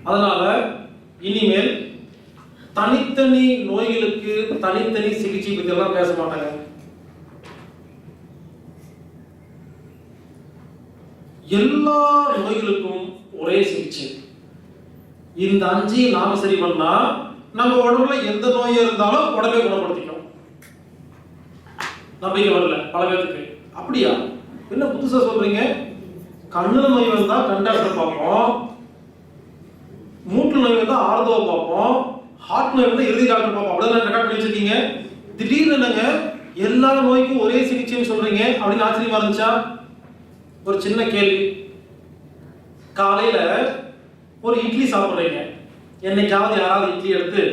அதனால இனிமேல் தனித்தனி நோய்களுக்கு தனித்தனி சிகிச்சை பத்தி எல்லாம் பேச மாட்டாங்க. எல்லா நோய்களுக்கும் ஒரே சிகிச்சை. இந்த 5 நாம சரி பண்ணா நம்ம உடம்புல எந்த நோய் இருந்தாலும் உடனே குணப்படுத்திக்கும். நம்பிக்கை வரல பல பேருக்கு. அப்படியா? என்ன புதுசா சொல்றீங்க? கண்ணுல நோய் வந்தா கண் டாக்டர் பார்ப்போம், மூட்டு நோய் வந்தா ஆர்தோ பார்ப்போம், ஹார்ட் நோய் வந்தா இறுதி டாக்டர் பார்ப்போம். அப்படிதான் ரெக்கார்ட் பண்ணி வச்சிருக்கீங்க. திடீர்னு என்னங்க எல்லா நோய்க்கும் ஒரே சிகிச்சைன்னு சொல்றீங்க அப்படின்னு ஆச்சரியமா இருந்துச்சா? ஒரு சின்ன கேள்வி. காலையில ஒரு இட்லி சாப்பிடுறீங்க. என்னைக்காவது யாராவது இட்லி எடுத்து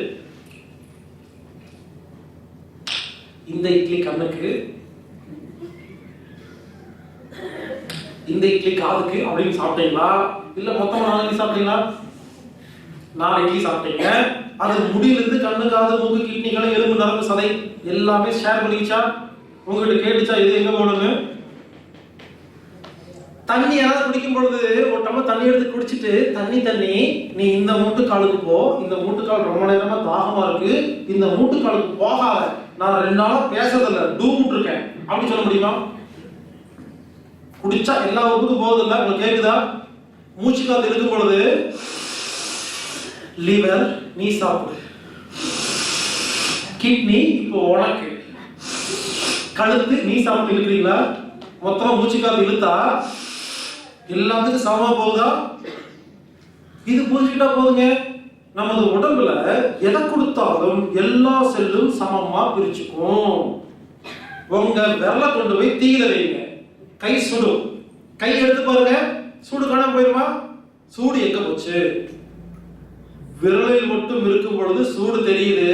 இந்த இட்லி கண்ணுக்கு, இந்த இட்லி காதுக்கு அப்படின்னு சாப்பிட்டீங்களா? இல்ல மொத்தமா 4 இட்லி சாப்பிட்டீங்களா? 4 இட்லி சாப்பிட்டீங்க. அது முடியிலிருந்து கண்ணு, காது, மூக்கு, கிட்னிகள், எலும்பு, நரம்பு, சதை எல்லாமே ஷேர் பண்ணிச்சா? உங்ககிட்ட கேட்டுச்சா இது எங்க போகணும்னு? தண்ணி யாராவது குடிக்கும் பொழுது ஒரு டம்ளர் தண்ணி எடுத்து குடிச்சிட்டு தண்ணி நீ இந்த மூட்டுக்காலுக்கு போ, இந்த மூட்டுக்கால் ரொம்ப நேரமா தாகமா இருக்கு, இந்த மூட்டுக்காலுக்கு போகாத, நான் 2 நாளா பேசுறதில்ல டூம் இருக்கேன் அப்படி சொல்ல முடியுமா? குடிச்சா எல்லா உறுப்புக்கும் போகுது இல்ல? உங்களுக்கு கேக்குதா? மூச்சு காத்து இருக்கும் பொழுது லிவர் நீ சாப்பிடு, கிட்னி இப்போ உனக்கு, கழுத்து நீ சாப்பிட்டு இருக்கிறீங்களா? மொத்தமா மூச்சு காத்து இழுத்தா எல்லாத்துக்கும் சமமா போகுதா? இது புரிஞ்சுக்கிட்டா போதுங்க. நமது உடம்புல எதை கொடுத்தாலும் எல்லா செல்லும் சமமா பிரிச்சுக்கும். உங்க விரலை கொண்டு போய் தீயில வைங்க, கை சுடும். கை எடுத்து பாருங்க, சூடு காணாம போயிருமா? சூடு எங்க போச்சு? விரலில் மட்டும் இருக்கும் பொழுது சூடு தெரியுது.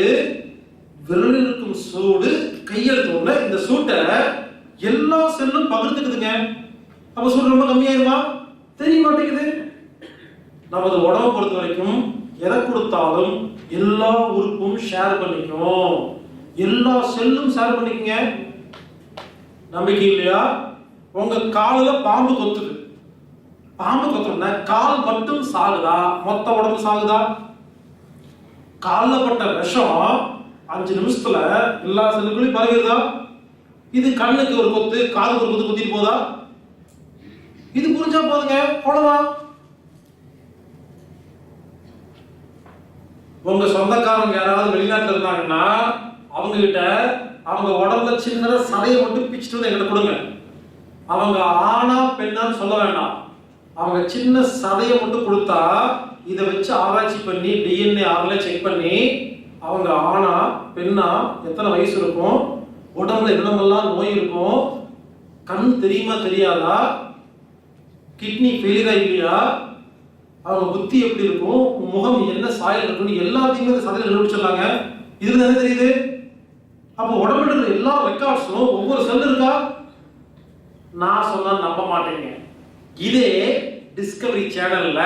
விரலில் இருக்கும் சூடு கையெடுத்த உடனே இந்த சூட்டை எல்லா செல்லும் பகிர்ந்துக்குதுங்க. அப்ப சூடு ரொம்ப கம்மியாயிருமா? தெரிய மாட்டேங்குது. நமது உடம்பை பொறுத்த வரைக்கும் எதை கொடுத்தாலும் எல்லா உறுப்பும் ஷேர் பண்ணிக்கும், எல்லா செல்லும் ஷேர் பண்ணிக்குங்க. நம்பிக்கை இல்லையா? உங்க காலில பாம்பு கொத்துது. பாம்பு கொத்துனா கால் மட்டும் சாகுதா, மொத்த உடம்பு சாகுதா? காலில் பட்ட விஷம் 5 நிமிஷத்துல எல்லா செல்லுக்குள்ளையும் பரவிடுதா? இது கண்ணுக்கு ஒரு கொத்து, காதுக்கு ஒரு கொத்து குத்திட்டு போதா? இது புரிஞ்சா போதுங்க, அவ்வளவுதான். உங்க சொந்தக்காரங்க யாராவது வெளிநாட்டுல இருந்தாங்கன்னா அவங்க கிட்ட அவங்க உடம்புல சின்னதா சதையை மட்டும் பிச்சுட்டு வந்து எங்கிட்ட கொடுங்க. அவங்க ஆணா பெண்ணான்னு சொல்ல வேண்டாம், அவங்க சின்ன சதையை மட்டும் கொடுத்தா இதை வச்சு ஆராய்ச்சி பண்ணி DNA ஆர்ல செக் பண்ணி அவங்க ஆணா பெண்ணா, எத்தனை வயசு இருக்கும், உடம்புல என்னென்னலாம் நோய் இருக்கும், கண் தெரியுமா தெரியாதா, கிட்னி ஃபெயிலியரா இல்லையா, அவங்க புத்தி எப்படி இருக்கும், முகம் என்ன சாயல் இருக்குன்னு எல்லாத்தையுமே சதையில கண்டுபிடிச்சிடலாங்க. இதுல என்ன தெரியுது? அப்போ உடம்புல இருக்கிற எல்லா ரெக்கார்ட்ஸும் ஒவ்வொரு செல் இருக்கா? நான் சொன்னா நம்ப மாட்டேங்க. இதே டிஸ்கவரி சேனல்ல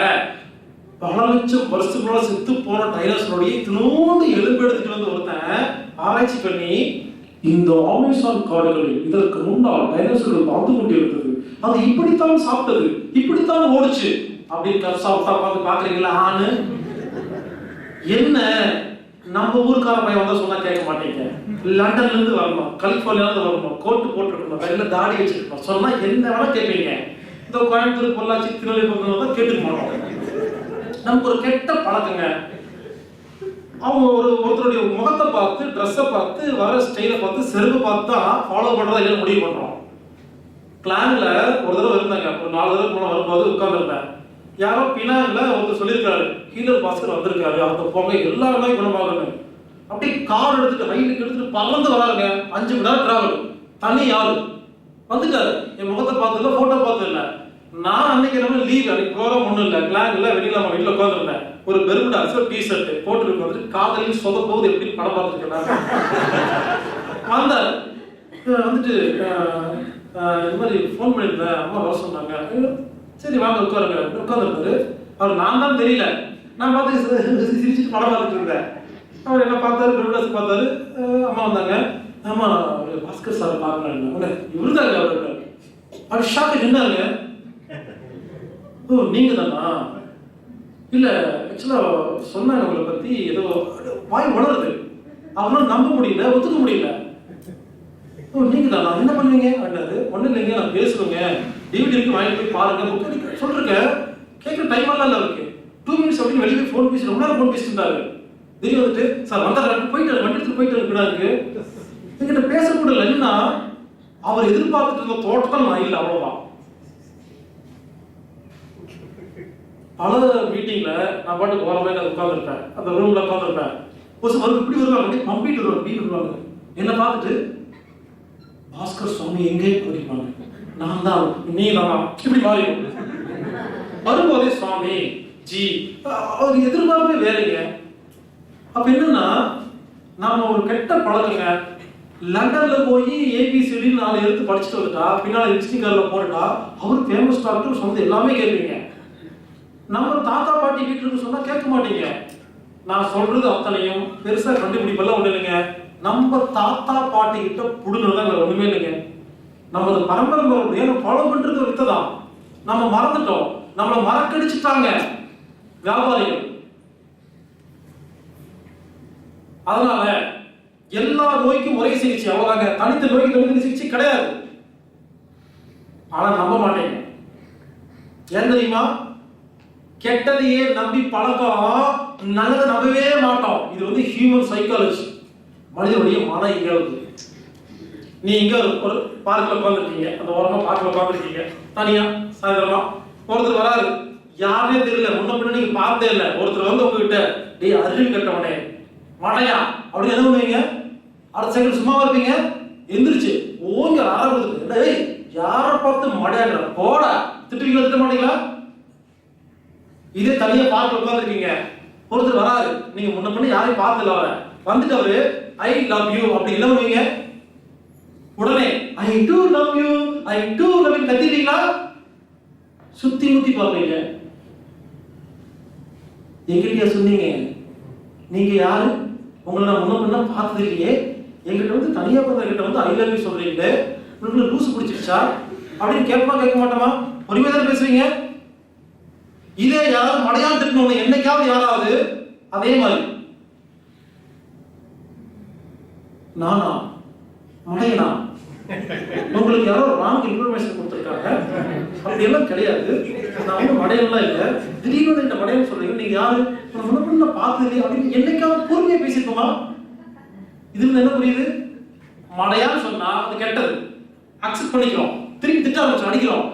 பல லட்சம் வருஷங்களோட செத்து போன டைனோசரோடைய தினோடு எலும்பு எடுத்துட்டு வந்து ஒருத்தன் ஆராய்ச்சி பண்ணி இந்த அமேசான் காடுகளில் இதற்கு முன்னால் டைனோசர்கள் பார்த்து கொண்டிருந்தது, அது இப்படித்தான் சாப்பிட்டது, இப்படித்தான் ஓடுச்சு அப்படின்னு கப்சாப்டா பார்த்து பாக்குறீங்களா? ஆணு என்ன நம்ம ஊருக்கார பையன் வந்தா சொன்னா கேட்க மாட்டீங்க. லண்டன்ல இருந்து வரணும், கலிபோர்னியால இருந்து வரணும், கோட்டு போட்டுருக்கணும், கையில தாடி வச்சிருக்கணும், சொன்னா என்ன வேணா கேட்பீங்க. இந்த கோயம்புத்தூர், பொள்ளாச்சி, திருநெல்வேலி தான் கேட்டுக்க மாட்டோம். நமக்கு ஒரு கெட்ட பழக்கங்க. அவங்க ஒருத்தருடைய முகத்தை பார்த்து, ட்ரெஸ்ஸை பார்த்து, வர ஸ்டைலை பார்த்து, செருப்பு பார்த்து தான் ஃபாலோ பண்றதா இல்லையா முடிவு பண்றோம். பிளான்ல ஒரு தடவை இருந்தாங்க, ஒரு 4 தடவை போன வரும்போது உட்கார்ந்துருந்தேன். யாரோ பினாங்ல ஒருத்தர் சொல்லியிருக்காரு, ஹீலர் பாஸ்கர் வந்திருக்காரு, அவங்க போங்க எல்லா நோயும் குணமாகுங்க. அப்படியே கார் எடுத்துட்டு ரயிலுக்கு எடுத்துட்டு பறந்து வராருங்க. 5 மணி நேரம் டிராவல். தனி யாரு வந்துட்டாரு. என் முகத்தை பார்த்ததில்ல, போட்டோ பார்த்ததில்ல. நான் அன்னைக்கு என்ன லீவ், அன்னைக்கு ப்ரோக்ராம் ஒன்றும் இல்லை, பிளான் இல்லை, வெளியில நம்ம வீட்டில் உட்காந்துருந்தேன். ஒரு பெருமுடா டிஷர்ட் போட்டுருக்கு வந்துட்டு காதலில் சொத போகுது எப்படின்னு படம் பார்த்துருக்கேன். வந்தார் வந்துட்டு இந்த மாதிரி ஃபோன் பண்ணியிருந்தேன், அம்மா வர சொன்னாங்க. சரி வாங்க உட்காருங்க உட்காந்துருந்தாரு. அவர் நான் தான் தெரியல, நான் பார்த்து சிரிச்சுட்டு படம் பார்த்துட்டு இருந்தேன். அவர் என்ன பார்த்தாரு, பெருமுடாஸ் பார்த்தாரு. அம்மா வந்தாங்க. ஆமா பாஸ்கர் சார் பார்க்கணும், இவருதாங்க அவர்கிட்ட. அவர் ஷாக்கு நின்னாருங்க. ஓ நீங்க தானா, இல்ல ஆக்சுவலா சொன்னாங்க உங்களை பத்தி ஏதோ வாய் வளருது, அவனால நம்ப முடியல, ஒத்துக்க முடியல. நீங்க தான் நான் என்ன பண்ணுவீங்க அப்படின்னாரு. ஒன்றும் இல்லைங்க, நான் பேசுவேங்க, டிவிடி இருக்கு வாங்கிட்டு போய் பாருங்க, புக் சொல்றேன். கேட்குற டைம் எல்லாம் இல்லை அவருக்கு. 2 minutes அப்படின்னு வெளியே ஃபோன் பேசி ரொம்ப நேரம் ஃபோன் பேசிட்டு இருந்தாரு. திடீர்னு வந்துட்டு சார் வந்தாரு, போயிட்டு வண்டி எடுத்து போயிட்டு இருக்கு. என்கிட்ட பேசக்கூட இல்லைன்னா அவர் எதிர்பார்த்துட்டு இருந்த தோட்டத்தில் நான் இல்லை, அவ்வளவுதான். பல மீட்டிங்ல நான் பாட்டுக்கு ஓரமே உட்காந்துருப்பேன், அந்த ரூம்ல உட்காந்துருப்பேன். ஒரு சில இப்படி வருவாங்க, கம்ப்ளீட் வருவாங்க, வீடு வருவாங்க. என்ன பார்த்துட்டு பாஸ்கர் சுவாமி எங்கே போயிருப்பாங்க, நான் தான் நீ தான் இப்படி மாறி வரும்போதே சுவாமி ஜி அவர் எதிர்பார்ப்பே வேலைங்க. அப்ப என்னன்னா நாம ஒரு கெட்ட பழக்கங்க. லண்டன்ல போய் ஏபிசிடி 4 எழுத்து படிச்சுட்டு வந்துட்டா, பின்னால விசிட்டிங் கார்டுல போட்டுட்டா அவர் ஃபேமஸ் டாக்டர் சொன்னது எல்லாமே கேட்பீங்க. நம்ம தாத்தா பாட்டி வீட்டுக்கு சொன்னா கேட்க மாட்டீங்க. நான் சொல்றது அத்தனையும் பெருசா கண்டுபிடிப்பெல்லாம் ஒண்ணு இல்லைங்க. நம்ம தாத்தா பாட்டி கிட்ட புடுங்கிறதா ஒண்ணுமே இல்லைங்க. நமது பரம்பரை ஃபாலோ பண்றது ஒரு வித்ததான். நம்ம மறந்துட்டோம், நம்மளை மறக்கடிச்சுட்டாங்க வியாபாரிகள். அதனால எல்லா நோய்க்கும் ஒரே சிகிச்சை, அவ்வளவுதாங்க. தனித்த நோய்க்கு தனித்த சிகிச்சை கிடையாது. ஆனா நம்ப மாட்டேங்க. ஏன் தெரியுமா? கெட்டதையே நம்பி பழக்கம், நல்லதை நம்பவே மாட்டோம். இது ஹியூமன் சைக்காலஜி, மனிதனுடைய மன இயல்பு. நீ இங்க ஒரு பார்க்ல உட்காந்துருக்கீங்க, அந்த ஓரமா பார்க்ல உட்காந்துருக்கீங்க தனியா, சாயந்தரமா ஒருத்தர் வராரு, யாருமே தெரியல, முன்ன பின்ன நீங்க பார்த்தே இல்லை. ஒருத்தர் வந்து உங்ககிட்ட டேய் அறிவு கட்டவனே மடையா அப்படின்னு என்ன பண்ணுவீங்க? அடுத்த செகண்ட் சும்மாவா இருப்பீங்க? எந்திரிச்சு ஓங்க ஆரம்பிச்சு டேய் யாரை பார்த்து மடையாங்கிற போட திட்டுவீங்களா, திட்ட மாட்டீங்களா? இதே தனியா பார்க்க உட்காந்துருக்கீங்க, ஒருத்தர் வராரு, நீங்க முன்ன பின்ன யாரையும் பார்த்தல, அவரை வந்துட்டு அவரு ஐ லவ் யூ அப்படி என்ன பண்ணுவீங்க? உடனே I do love you, I do love you கத்திட்டீங்களா? சுத்தி முத்தி பார்ப்பீங்க. எங்கிட்டயா சொன்னீங்க? நீங்க யாரு? உங்களை நான் முன்ன பின்ன பார்த்தது இல்லையே, எங்கிட்ட தனியா பார்த்த ஐ லவ் யூ சொல்றீங்களே, உங்களுக்கு லூசு பிடிச்சிருச்சா அப்படின்னு கேட்பா கேட்க மாட்டோமா? பொறுமையா தான் பேசுவீங்க. இதே யாராவது மடையான் திட்டணும் என்னைக்காவது யாராவது அதே மாதிரி நானா மடையனா உங்களுக்கு யாரோ ராங் இன்ஃபர்மேஷன் கொடுத்துருக்காங்க, அப்படி எல்லாம் கிடையாது. நான் மடையெல்லாம் இல்லை. திடீர்னு இந்த மடையன்னு சொல்றீங்க, நீங்க யாரு? முன்ன பார்த்தது இல்லையா அப்படின்னு என்னைக்காவது பொறுமையா பேசிருக்கோமா? இதுல என்ன புரியுது? மடையான்னு சொன்னா அது கெட்டது, அக்செப்ட் பண்ணிக்கிறோம், திருப்பி திட்ட ஆரம்பிச்சு அடிக்கிறோம்.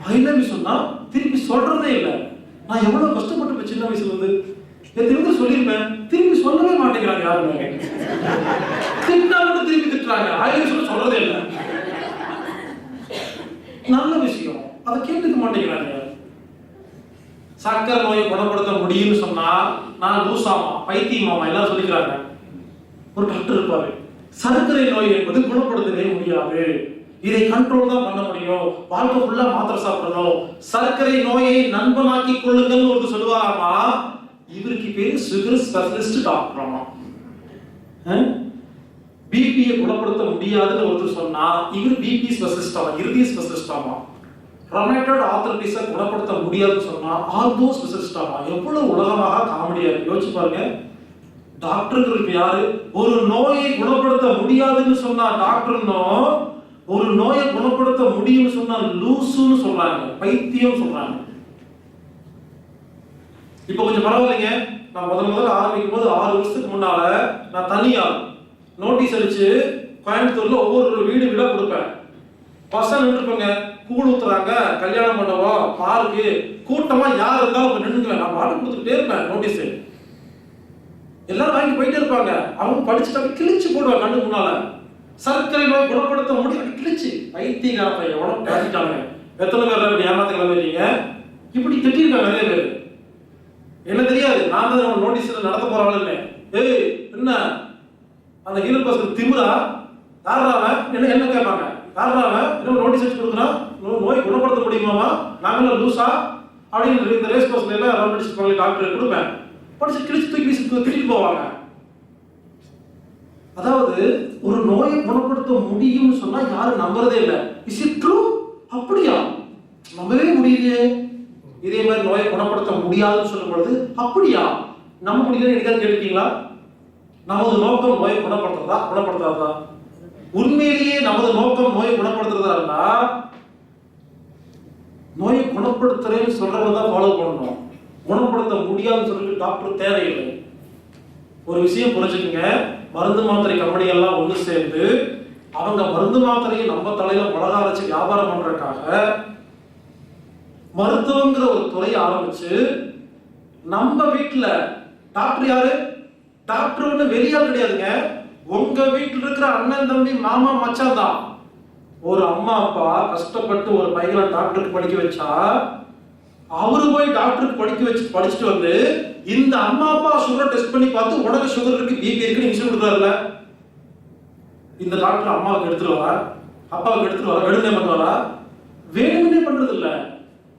ஐ லவ் யூ சொன்னா திருப்பி சொல்றதே இல்லை. நான் எவ்வளவு கஷ்டப்பட்டு சின்ன வயசுல இருந்து எத்தனை சொல்லியிருப்பேன், திருப்பி சொல்லவே மாட்டேங்கிறாங்க யாருமே. திட்டா மட்டும் திருப்பி திட்டுறாங்க, ஐ லவ் யூ சொல்றதே இல்லை. நல்ல விஷயம், அதை கேட்டுக்க மாட்டேங்கிறாங்க. சக்கரை நோயை குணப்படுத்த முடியும்னு சொன்னா நான் லூசாமா பைத்தியமாமா எல்லாரும் சொல்லிக்கிறாங்க. ஒரு டாக்டர் இருப்பாரு, சர்க்கரை நோய் என்பது குணப்படுத்தவே முடியாது, இதை கண்ட்ரோல் தான் பண்ண முடியும், வாழ்க்கை ஃபுல்லா மாத்திரை சாப்பிடணும், சர்க்கரை நோயை நண்பனாக்கி கொள்ளுங்கன்னு ஒரு சொல்லுவாராமா. இவருக்கு பேரு சுகர் ஸ்பெஷலிஸ்ட் டாக்டராமா. பிபியை குணப்படுத்த முடியாதுன்னு ஒருத்தர் சொன்னா இவர் பிபி ஸ்பெஷலிஸ்ட் ஆமா, இருதய ஸ்பெஷலிஸ்ட் ஆமா. ரொமேட்டட் ஆர்த்ரைட்டிஸை குணப்படுத்த முடியாதுன்னு சொன்னா ஆர்த்தோ ஸ்பெஷலிஸ்ட் ஆமா. எவ்வளவு உலகமாக காமெடியா இருக்கு, யோசிச்சு பாருங்க. டாக்டருக்கு யாரு? ஒரு நோயை குணப்படுத்த முடியாதுன்னு சொன்னா டாக்டர்னோ, ஒரு நோயை குணப்படுத்த முடியும்னு சொன்னா லூசுன்னு சொல்றாங்க, பைத்தியம் சொல்றாங்க. இப்ப கொஞ்சம் பரவாயில்லைங்க. நான் முதல்ல ஆரம்பிக்கும் போது 6 வருஷத்துக்கு முன்னால நான் தனியா நோட்டீஸ் அடிச்சு கோயம்புத்தூர்ல ஒவ்வொரு வீடா கொடுப்பேன். பசங்க நின்றுப்பாங்க, கூழ் ஊத்துறாங்க, கல்யாணம் பண்ணவோ, பார்க்கு, கூட்டமா யார் இருந்தாலும் நின்றுக்குவேன். நான் பாட்டு கொடுத்துட்டே இருப்பேன் நோட்டீஸ். எல்லாரும் வாங்கி போயிட்டே இருப்பாங்க. அவங்க படிச்சுட்டு கிழிச்சு போடுவாங்க கண்ணு முன்னால. சர்க்கரை நோய் குணப்படுத்த முடியும் கிழிச்சு. பைத்தியக்காரப்ப எவ்வளவு பேசிட்டாங்க. எத்தனை பேர் ஏமாத்த கிளம்பிட்டீங்க? இப்படி திட்டிருக்காங்க நிறைய பேர். என்ன தெரியாது, நான் தான் நோட்டீஸ் நடத்த போறாள் இல்லை. ஏய் என்ன அந்த ஹீரோ பஸ் திமுறா யாராவன் என்ன என்ன கேட்பாங்க, யாராவன் இன்னும் நோட்டீஸ் வச்சு கொடுக்குறான், நோய் குணப்படுத்த முடியுமாமா, நாங்களாம் லூசா அப்படின்னு இந்த ரேஸ் பஸ்ல எல்லாம் ரவுண்ட் டாக்டர் கொடுப்பேன். படிச்சு கிழிச்சு தூக்கி வீசி திட்டிட்டு போவாங்க. அதாவது ஒரு நோயை குணப்படுத்த முடியும்னு சொன்னா யாரும் நம்புறதே இல்லை. Is it true? அப்படியா? நம்பவே முடியலையே. இதே மாதிரி நோயை குணப்படுத்த முடியாதுன்னு சொல்லும் பொழுது, அப்படியா நம்ம முடியல என்னைக்காவது கேட்டுட்டீங்களா? நமது நோக்கம் நோயை குணப்படுத்தாதா? உண்மையிலேயே நமது நோக்கம் நோயை குணப்படுத்துறதா இருந்தா நோயை குணப்படுத்துறேன்னு சொல்றவங்க தான் ஃபாலோ பண்ணணும். குணப்படுத்த முடியாதுன்னு சொல்லிட்டு டாக்டர் தேவையில்லை. ஒரு விஷயம் புரிஞ்சுக்குங்க, மருந்து மாத்திரை கம்பெனிகள்லாம் ஒன்று சேர்ந்து அவங்க மருந்து மாத்திரையை நம்ம தலையில மிளகா வச்சு வியாபாரம் பண்றதுக்காக மருத்துவங்கிற ஒரு துறையை ஆரம்பிச்சு நம்ம வீட்டுல டாக்டர் யாரு? டாக்டர் ஒண்ணு வெளியால் கிடையாதுங்க. உங்க வீட்டில் இருக்கிற அண்ணன், தம்பி, மாமா, மச்சான் தான். ஒரு அம்மா அப்பா கஷ்டப்பட்டு ஒரு பையனை டாக்டருக்கு படிக்க வச்சா அவரு போய் டாக்டருக்கு படிச்சுட்டு வந்து இந்த அம்மா அப்பா சுகர் டெஸ்ட் பண்ணி பார்த்து உனக்கு சுகர் இருக்கு, பிபி இருக்கு, இன்சுலின் கொடுக்குறாருல. இந்த டாக்டர் அம்மாவுக்கு எடுத்துட்டு வரா, அப்பாவுக்கு எடுத்துட்டு வரா, வேணுமே பண்ணுவாரா? வேணுமே பண்றது இல்ல,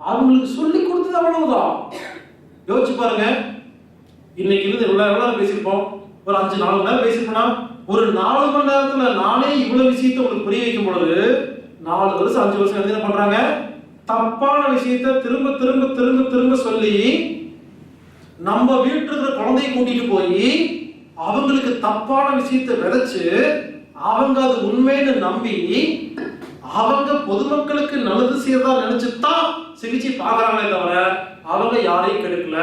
அவங்களுக்கு சொல்லி கொடுத்தது அவ்வளவுதான். யோசிச்சு பாருங்க. இன்னைக்கு இருந்து எவ்வளவு நேரம் பேசியிருப்போம்? ஒரு 5-4 மணி நேரம் பேசியிருப்போம்னா ஒரு 4 மணி நேரத்துல நானே இவ்வளவு விஷயத்தை உங்களுக்கு புரிய வைக்கும் பொழுது 4 வருஷம் 5 வருஷம் என்ன பண்றாங்க? தப்பான விஷயத்தை திரும்ப திரும்ப திரும்ப திரும்ப சொல்லி நம்ம வீட்டுல இருக்கிற குழந்தையை கூட்டிட்டு போய் அவங்களுக்கு தப்பான விஷயத்தை விதைச்சு அவங்க அது உண்மைன்னு நம்பி அவங்க பொதுமக்களுக்கு நல்லது செய்யறதா நினைச்சுதான் சிகிச்சை பார்க்கறாங்களே தவிர அவங்க யாரையும் கெடுக்கல.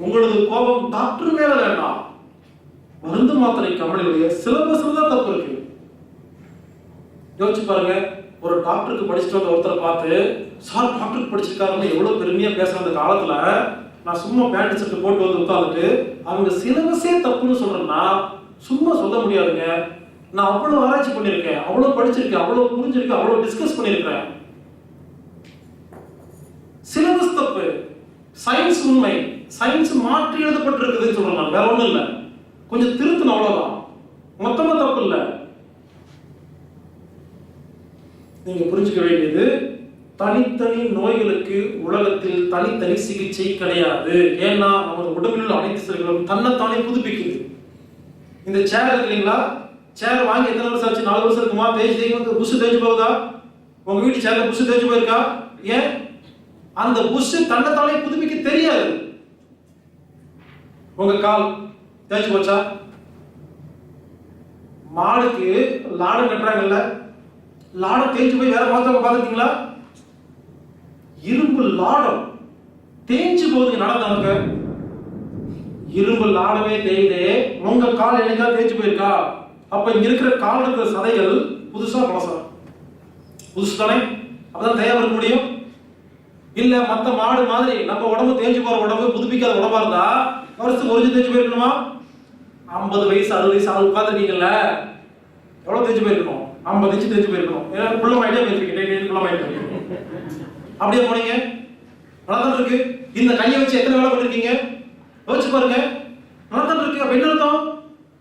உங்களது கோபம் டாக்டர் மேல வேண்டாம், மருந்து மாத்திரை கம்பெனியுடைய சிலபஸ்ல தான் தப்பு இருக்கு. யோசிச்சு பாருங்க. ஒரு டாக்டருக்கு படிச்சுட்டு வந்த ஒருத்தரை பார்த்து சார் டாக்டருக்கு படிச்சிருக்காருன்னு எவ்வளவு பெருமையா பேசுற அந்த காலத்துல நான் சும்மா பேண்ட் ஷர்ட் போட்டு வந்து உட்காந்துட்டு அவங்க சிலபஸே தப்புன்னு சொல்றேன்னா சும்மா சொல்ல முடியாதுங்க. நான் அவ்வளவு ஆராய்ச்சி பண்ணியிருக்கேன், அவ்வளவு படிச்சிருக்கேன், அவ்வளவு புரிஞ்சிருக்கேன், அவ்வளவு டிஸ்கஸ் பண்ணியிருக்கேன். சிலபஸ் தப்பு, சயின்ஸ் உண்மை, சயின்ஸ் மாற்றி எழுதப்பட்டிருக்குதுன்னு சொல்றேன். வேற ஒண்ணும் இல்லை, கொஞ்சம் திருத்தணும் அவ்வளவுதான், மொத்தமா தப்பு இல்லை. நீங்க புரிஞ்சுக்க வேண்டியது, தனித்தனி நோய்களுக்கு உலகத்தில் தனித்தனி சிகிச்சை கிடையாது. ஏன்னா நமது உடம்பில் உள்ள அனைத்து செல்களும் தன்னைத்தானே புதுப்பிக்குது. இந்த சேர் இருக்கு இல்லைங்களா, சேர் வாங்கி எத்தனை வருஷம் ஆச்சு? 4 வருஷம் இருக்குமா? தேய்ச்சி புஷ் தேய்ச்சி போகுதா? உங்க வீட்டு சேர்ல புஷ் தேய்ச்சி போயிருக்கா? ஏன்? அந்த புஷ் தன்னைத்தானே புதுப்பிக்க தெரியாது. உங்க கால் தேய்ச்சி போச்சா? மாடுக்கு லாடம் கட்டுறாங்கல்ல, லாடம் தேய்ச்சி போய் வேற பார்த்தவங்க பார்த்துருக்கீங்களா? இரும்பு லாடம் தேய்ச்சி போகுது நடந்தவங்க. இரும்பு லாடமே தேய்தே, உங்க கால் என்னைக்கா தேய்ச்சி போயிருக்கா? அப்ப இங்க இருக்கிற கால் இருக்கிற சதைகள் புதுசா பழசா? புதுசு தானே, அப்பதான் தேவை இருக்க முடியும். இல்ல மத்த மாடு மாதிரி நம்ம உடம்பு தேய்ச்சி போற உடம்பு புதுப்பிக்காத உடம்பா இருந்தா வருஷத்துக்கு ஒரு தேய்ச்சி போயிருக்கணுமா? 50 வயசு 60 வயசு ஆள் உட்காந்துருக்கீங்கல்ல, எவ்வளவு தேய்ச்சி போயிருக்கணும்? 50 இன்ச்சு தேய்ச்சி போயிருக்கணும். ஏன்னா குள்ளமாயிட்டே போயிருக்கீங்க, குள்ளமாயிட்டு அப்படியே போனீங்க, நல்லாதான் இருக்கு. இந்த கையை வச்சு எத்தனை வேலை பண்ணிருக்கீங்க யோசிச்சு பாருங்க. நல்லாதான் இருக்கு. அப்ப என்ன அர்த்தம்?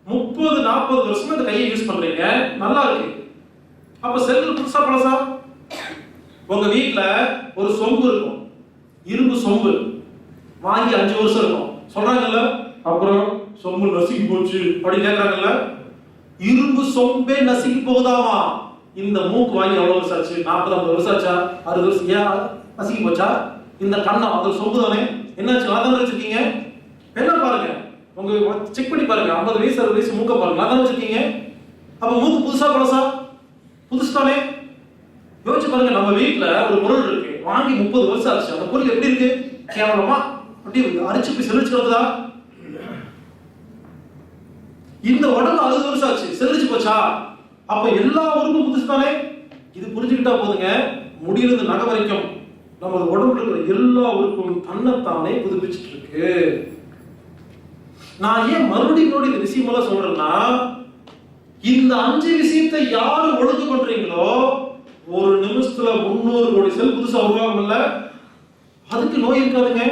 30-40 வருஷமா இந்த கையை யூஸ் பண்றீங்க, நல்லா இருக்கு. அப்ப செல்கள் புதுசா பழசா? உங்க வீட்டுல ஒரு சொம்பு இருக்கும், இரும்பு சொம்பு, வாங்கி 5 வருஷம் இருக்கும் சொல்றாங்கல்ல, அப்புறம் சொம்பு நசுக்கி போச்சு அப்படி கேட்கறாங்கல்ல. இரும்பு சொம்பே நசுக்கி போகுதாமா? இந்த மூக்கு வாங்கி எவ்வளவு வருஷம் ஆச்சு? 40-50 வருஷம் ஆச்சா? 60 வருஷம். ஏன் நசுக்கி போச்சா? இந்த கண்ணம் அது சொம்பு தானே, என்னாச்சு? அதான் வச்சிருக்கீங்க. என்ன பாருங்க, உங்க செக் பண்ணி பாருங்க, 50 வயசு 60 வயசு மூக்க பாருங்க, அதான் வச்சிருக்கீங்க. அப்ப மூக்கு புதுசா பழசா? புதுசு தானே. யோசிச்சு பாருங்க. நம்ம வீட்டுல ஒரு பொருள் இருக்கு, வாங்கி 30 வருஷம் ஆச்சு, அந்த பொருள் எப்படி இருக்கு? கேவலமா அப்படி அரிச்சு போய் செழிச்சு கிடக்குதா? இந்த உடம்பு 60 வருஷம் ஆச்சு, செழிச்சு போச்சா? அப்ப எல்லா உறுப்பும் புதுசு தானே. இது புரிஞ்சுக்கிட்டா போதுங்க, முடியிலிருந்து நகை வரைக்கும் நமது உடம்புல இருக்கிற எல்லா உறுப்பும் தன்னைத்தானே புதுப்பிச்சுட்டு இருக்கு. நான் ஏன் மறுபடியும் இந்த விஷயம் எல்லாம் சொல்றேன்னா, இந்த 5 விஷயத்தை யாரு ஒழுங்கு பண்றீங்களோ ஒரு நிமிஷத்துல 300 கோடி செல் புதுசா உருவாகும்ல, அதுக்கு நோய் இருக்காதுங்க.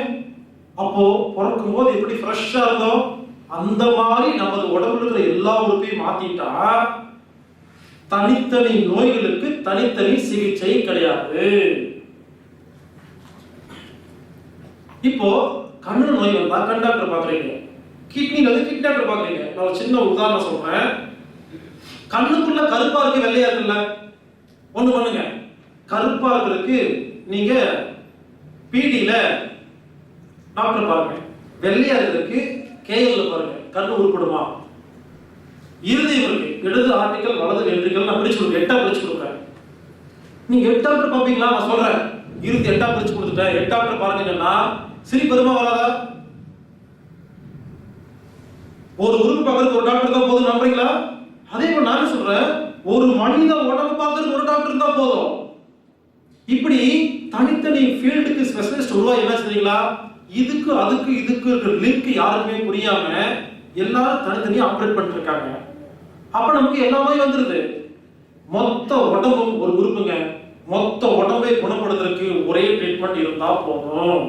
அப்போ பிறக்கும் போது எப்படி ஃப்ரெஷ்ஷா இருந்தோம் அந்த மாதிரி நமது உடம்புல இருக்கிற எல்லா உறுப்பையும் மாத்திட்டா தனித்தனி நோய்களுக்கு தனித்தனி சிகிச்சை கிடையாது. இப்போ கண்ணு நோய் வந்தா கண் டாக்டர் பாக்குறீங்க, கிட்னில வந்து கிட்னி டாக்டர் பாக்குறீங்க. நான் ஒரு சின்ன உதாரணம் சொல்றேன். கண்ணுக்குள்ள கருப்பா இருக்கு வெள்ளையா இருக்குல்ல, ஒண்ணு பண்ணுங்க. கருப்பா இருக்கிறதுக்கு நீங்க பிடில டாக்டர் பாருங்க, வெள்ளையா இருக்கு கேஎல்ல பாருங்க கண்ணு உருப்படுமா, இருதயம் இருக்கு இடது ஆர்டிகல் வலது வென்ட்ரிகல் நான் பிரிச்சு கொடுக்குறேன், 8 பிரிச்சு கொடுக்குறேன். நீங்க 8 டாக்டர் பாப்பீங்களா? நான் சொல்றேன் இருதயம் 8 பிரிச்சு கொடுத்துட்டேன், 8 டாக்டர் பாருங்கன்னா சிரிப்பு வருமா வராதா? ஒரு உறுப்பு பார்க்கறதுக்கு ஒரு டாக்டர் தான் போதும் நம்புறீங்களா? அதே போல நான் சொல்றேன் ஒரு மனித உடம்பு பார்க்கறதுக்கு ஒரு டாக்டர் தான் போதும். இப்படி தனித்தனி ஃபீல்டுக்கு ஸ்பெஷலிஸ்ட் உருவாக்கி என்ன செய்றீங்களா? இதுக்கு அதுக்கு இதுக்கு இருக்கிற லிங்க் யாருக்குமே புரியாம எல்லாரும் தனித்தனியா ஆபரேட் பண்ணிட்டு இருக்காங்க. அப்ப நமக்கு எல்லாமே வந்துருது. மொத்த உடம்பும் ஒரு உறுப்புங்க, மொத்த உடம்பை குணப்படுத்துறதுக்கு ஒரே ட்ரீட்மெண்ட் இருந்தா போதும்.